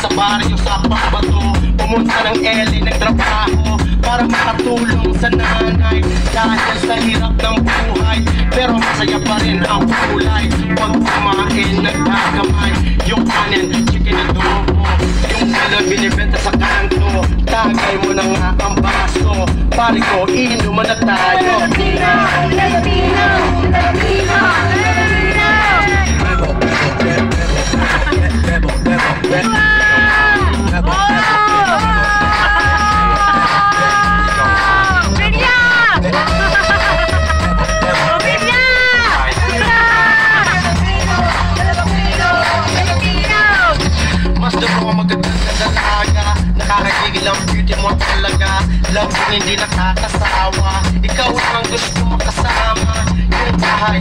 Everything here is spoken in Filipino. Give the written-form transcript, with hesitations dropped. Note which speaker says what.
Speaker 1: sa baryo sa pambato. Pumunta ng LA nagtrabaho para makatulong sa nanay dahil sa hirap ng buhay. Pero masaya pa rin ang kulay pag kumain nagkakamay. Yung kanin, chicken adobo, yung sila binibenta sa kanto. Tagay mo na nga ang baso, pare ko, inuman na tayo.
Speaker 2: Filipino, Filipino, Filipino, Filipino.
Speaker 3: Bebo, bebo, bebo.
Speaker 1: Nakakagigil ang beauty mo talaga. Love hindi nakakasawa. Ikaw lang ang gusto makasama. Yung bahay